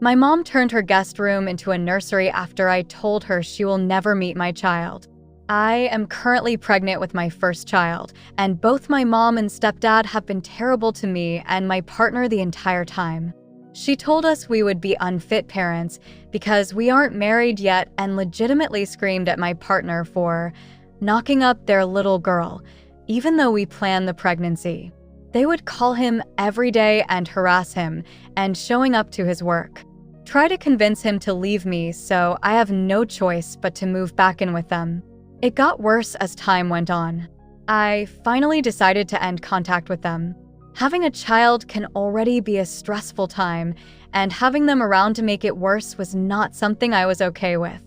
My mom turned her guest room into a nursery after I told her she will never meet my child. I am currently pregnant with my first child, and both my mom and stepdad have been terrible to me and my partner the entire time. She told us we would be unfit parents because we aren't married yet and legitimately screamed at my partner for knocking up their little girl, even though we planned the pregnancy. They would call him every day and harass him and showing up to his work. Try to convince him to leave me, so I have no choice but to move back in with them. It got worse as time went on. I finally decided to end contact with them. Having a child can already be a stressful time, and having them around to make it worse was not something I was okay with.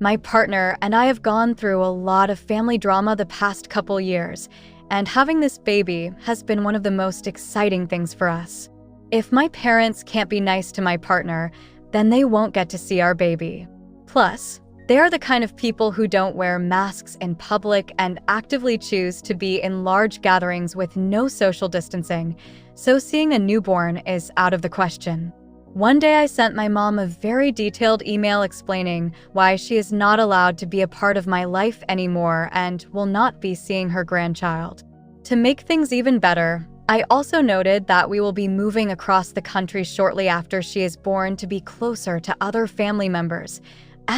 My partner and I have gone through a lot of family drama the past couple years, and having this baby has been one of the most exciting things for us. If my parents can't be nice to my partner, then they won't get to see our baby. Plus, they are the kind of people who don't wear masks in public and actively choose to be in large gatherings with no social distancing, so seeing a newborn is out of the question. One day I sent my mom a very detailed email explaining why she is not allowed to be a part of my life anymore and will not be seeing her grandchild. To make things even better, I also noted that we will be moving across the country shortly after she is born to be closer to other family members.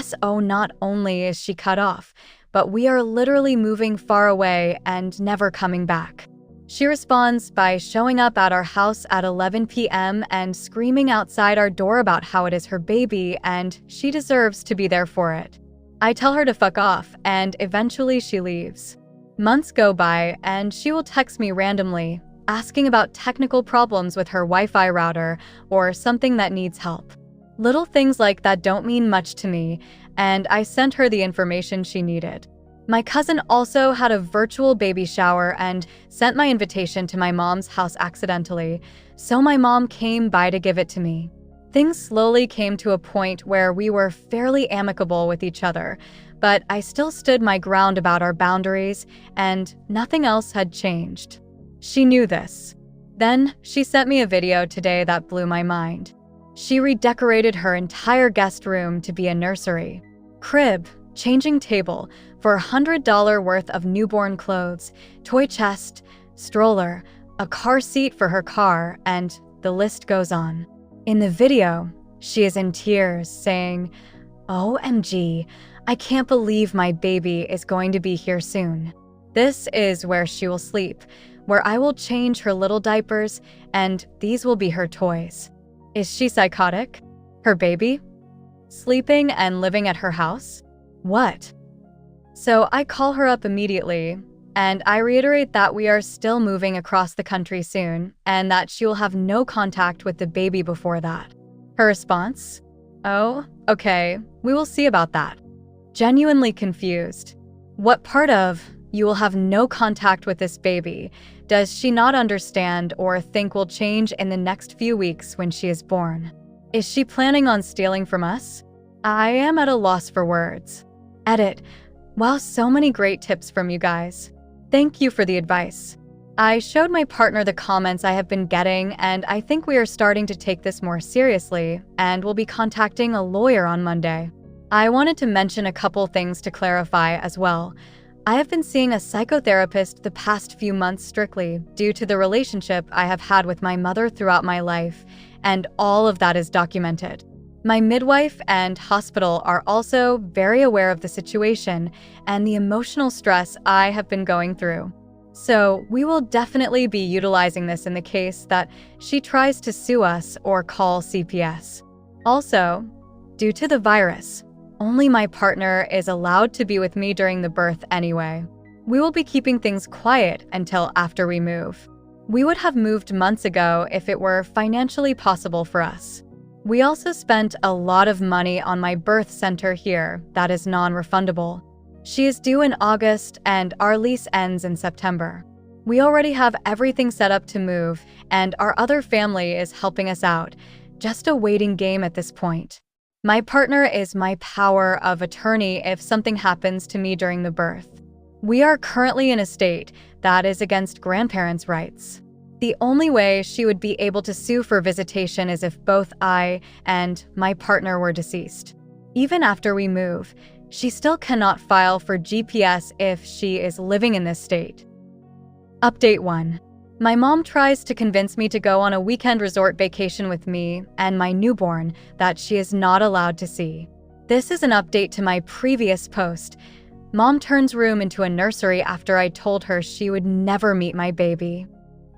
So not only is she cut off, but we are literally moving far away and never coming back. She responds by showing up at our house at 11 p.m. and screaming outside our door about how it is her baby and she deserves to be there for it. I tell her to fuck off, and eventually she leaves. Months go by and she will text me randomly, asking about technical problems with her Wi-Fi router or something that needs help. Little things like that don't mean much to me, and I sent her the information she needed. My cousin also had a virtual baby shower and sent my invitation to my mom's house accidentally, so my mom came by to give it to me. Things slowly came to a point where we were fairly amicable with each other, but I still stood my ground about our boundaries, and nothing else had changed. She knew this. Then she sent me a video today that blew my mind. She redecorated her entire guest room to be a nursery. Crib, changing table for $100 worth of newborn clothes, toy chest, stroller, a car seat for her car, and the list goes on. In the video, she is in tears, saying, "OMG, I can't believe my baby is going to be here soon. This is where she will sleep, where I will change her little diapers, and these will be her toys." Is she psychotic? Her baby? Sleeping and living at her house? What? So I call her up immediately, and I reiterate that we are still moving across the country soon, and that she will have no contact with the baby before that. Her response? "Oh, okay, we will see about that." Genuinely confused. What part of "you will have no contact with this baby" does she not understand or think will change in the next few weeks when she is born? Is she planning on stealing from us? I am at a loss for words. Edit. Wow, so many great tips from you guys. Thank you for the advice. I showed my partner the comments I have been getting, and I think we are starting to take this more seriously and will be contacting a lawyer on Monday. I wanted to mention a couple things to clarify as well. I have been seeing a psychotherapist the past few months strictly due to the relationship I have had with my mother throughout my life, and all of that is documented. My midwife and hospital are also very aware of the situation and the emotional stress I have been going through. So we will definitely be utilizing this in the case that she tries to sue us or call CPS. Also, due to the virus, only my partner is allowed to be with me during the birth anyway. We will be keeping things quiet until after we move. We would have moved months ago if it were financially possible for us. We also spent a lot of money on my birth center here that is non-refundable. She is due in August and our lease ends in September. We already have everything set up to move, and our other family is helping us out, just a waiting game at this point. My partner is my power of attorney if something happens to me during the birth. We are currently in a state that is against grandparents' rights. The only way she would be able to sue for visitation is if both I and my partner were deceased. Even after we move, she still cannot file for GPS if she is living in this state. Update 1. My mom tries to convince me to go on a weekend resort vacation with me and my newborn that she is not allowed to see. This is an update to my previous post. Mom turns room into a nursery after I told her she would never meet my baby.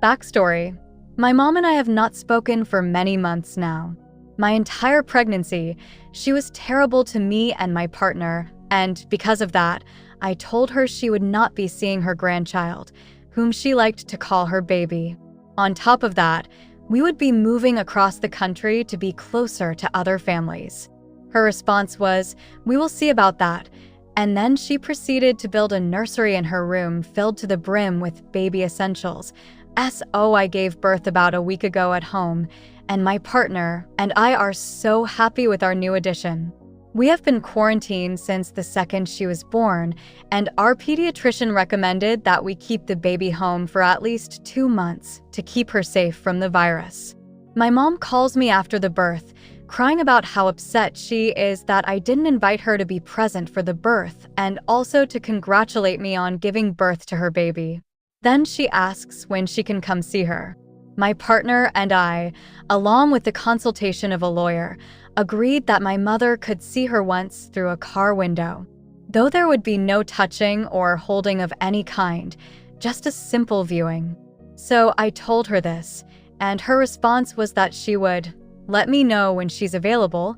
Backstory: my mom and I have not spoken for many months now. My entire pregnancy, she was terrible to me and my partner, and because of that, I told her she would not be seeing her grandchild, whom she liked to call her baby. On top of that, we would be moving across the country to be closer to other families. Her response was, "We will see about that," and then she proceeded to build a nursery in her room filled to the brim with baby essentials. I gave birth about a week ago at home, and my partner and I are so happy with our new addition. We have been quarantined since the second she was born, and our pediatrician recommended that we keep the baby home for at least 2 months to keep her safe from the virus. My mom calls me after the birth, crying about how upset she is that I didn't invite her to be present for the birth and also to congratulate me on giving birth to her baby. Then she asks when she can come see her. My partner and I, along with the consultation of a lawyer, agreed that my mother could see her once through a car window. Though there would be no touching or holding of any kind, just a simple viewing. So I told her this, and her response was that she would let me know when she's available,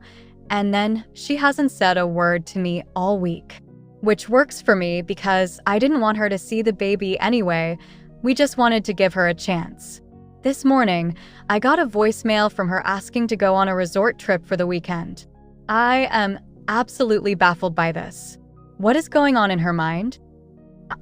and then she hasn't said a word to me all week. Which works for me because I didn't want her to see the baby anyway, we just wanted to give her a chance. This morning, I got a voicemail from her asking to go on a resort trip for the weekend. I am absolutely baffled by this. What is going on in her mind?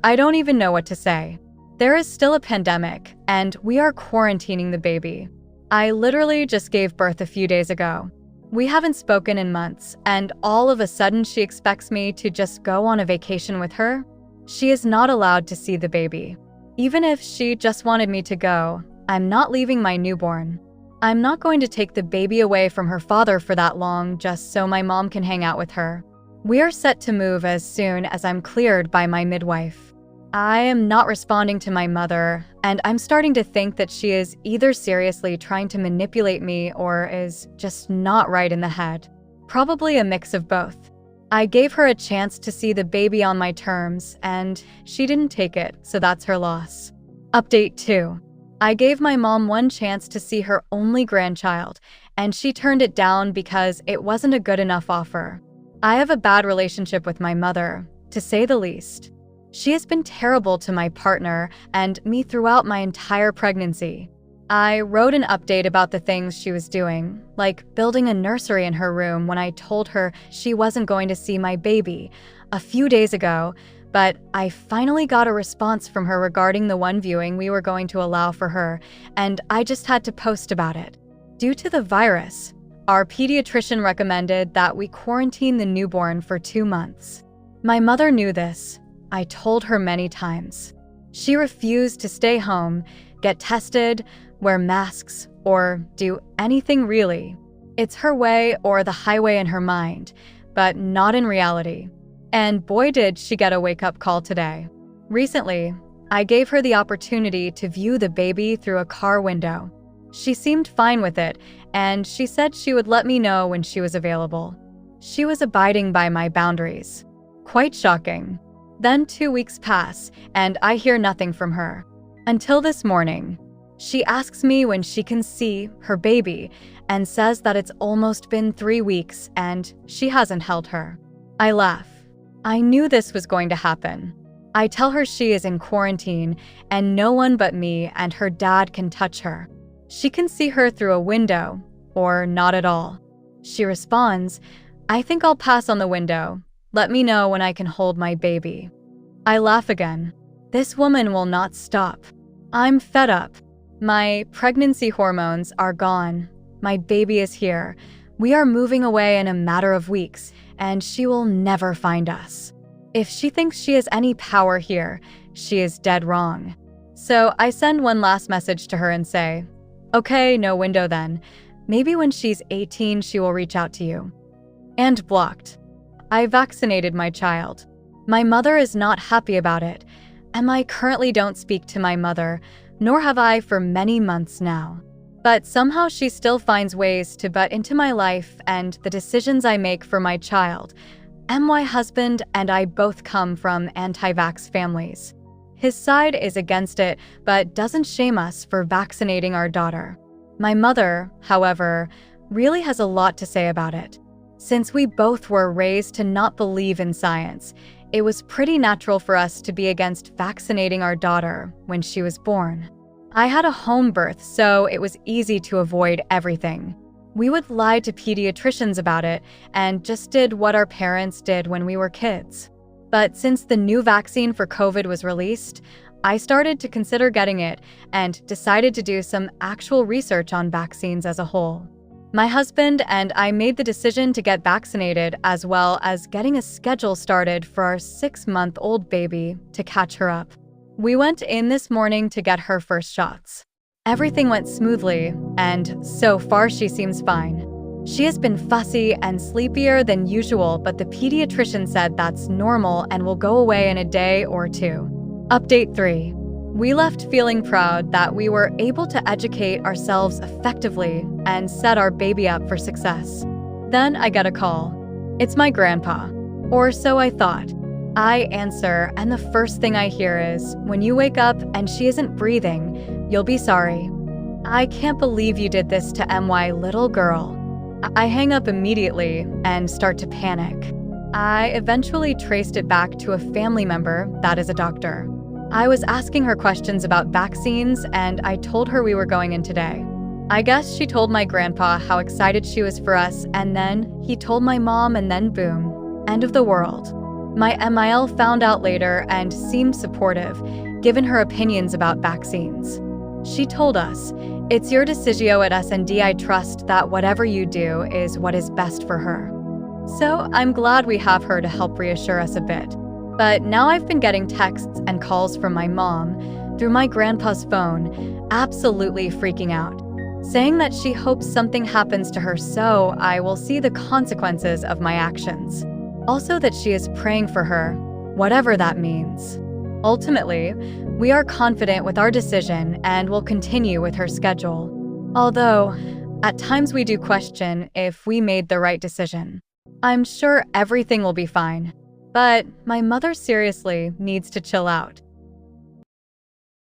I don't even know what to say. There is still a pandemic, and we are quarantining the baby. I literally just gave birth a few days ago. We haven't spoken in months, and all of a sudden she expects me to just go on a vacation with her? She is not allowed to see the baby. Even if she just wanted me to go, I'm not leaving my newborn. I'm not going to take the baby away from her father for that long just so my mom can hang out with her. We are set to move as soon as I'm cleared by my midwife. I am not responding to my mother, and I'm starting to think that she is either seriously trying to manipulate me or is just not right in the head. Probably a mix of both. I gave her a chance to see the baby on my terms, and she didn't take it, so that's her loss. Update 2. I gave my mom one chance to see her only grandchild, and she turned it down because it wasn't a good enough offer. I have a bad relationship with my mother, to say the least. She has been terrible to my partner and me throughout my entire pregnancy. I wrote an update about the things she was doing, like building a nursery in her room when I told her she wasn't going to see my baby a few days ago, but I finally got a response from her regarding the one viewing we were going to allow for her, and I just had to post about it. Due to the virus, our pediatrician recommended that we quarantine the newborn for 2 months. My mother knew this. I told her many times. She refused to stay home, get tested, wear masks, or do anything really. It's her way or the highway in her mind, but not in reality. And boy did she get a wake-up call today. Recently, I gave her the opportunity to view the baby through a car window. She seemed fine with it, and she said she would let me know when she was available. She was abiding by my boundaries. Quite shocking. Then 2 weeks pass, and I hear nothing from her. Until this morning. She asks me when she can see her baby and says that it's almost been 3 weeks and she hasn't held her. I laugh. I knew this was going to happen. I tell her she is in quarantine and no one but me and her dad can touch her. She can see her through a window, or not at all. She responds, "I think I'll pass on the window. Let me know when I can hold my baby." I laugh again. This woman will not stop. I'm fed up. My pregnancy hormones are gone. My baby is here. We are moving away in a matter of weeks, and she will never find us. If she thinks she has any power here, she is dead wrong. So I send one last message to her and say, "Okay, no window then. Maybe when she's 18, she will reach out to you." And blocked. I vaccinated my child. My mother is not happy about it, and I currently don't speak to my mother, nor have I for many months now. But somehow she still finds ways to butt into my life and the decisions I make for my child. My husband and I both come from anti-vax families. His side is against it, but doesn't shame us for vaccinating our daughter. My mother, however, really has a lot to say about it. Since we both were raised to not believe in science, it was pretty natural for us to be against vaccinating our daughter when she was born. I had a home birth, so it was easy to avoid everything. We would lie to pediatricians about it and just did what our parents did when we were kids. But since the new vaccine for COVID was released, I started to consider getting it and decided to do some actual research on vaccines as a whole. My husband and I made the decision to get vaccinated, as well as getting a schedule started for our 6-month-old baby to catch her up. We went in this morning to get her first shots. Everything went smoothly, and so far she seems fine. She has been fussy and sleepier than usual, but the pediatrician said that's normal and will go away in a day or 2. Update 3. We left feeling proud that we were able to educate ourselves effectively and set our baby up for success. Then I get a call. It's my grandpa. Or so I thought. I answer, and the first thing I hear is, "When you wake up and she isn't breathing, you'll be sorry. I can't believe you did this to MY little girl." I hang up immediately and start to panic. I eventually traced it back to a family member that is a doctor. I was asking her questions about vaccines, and I told her we were going in today. I guess she told my grandpa how excited she was for us, and then he told my mom, and then boom, end of the world. My MIL found out later and seemed supportive, given her opinions about vaccines. She told us, "It's your decisio at S&D. I trust that whatever you do is what is best for her." So I'm glad we have her to help reassure us a bit. But now I've been getting texts and calls from my mom through my grandpa's phone, absolutely freaking out, saying that she hopes something happens to her so I will see the consequences of my actions. Also that she is praying for her, whatever that means. Ultimately, we are confident with our decision and will continue with her schedule. Although, at times we do question if we made the right decision. I'm sure everything will be fine. But my mother seriously needs to chill out.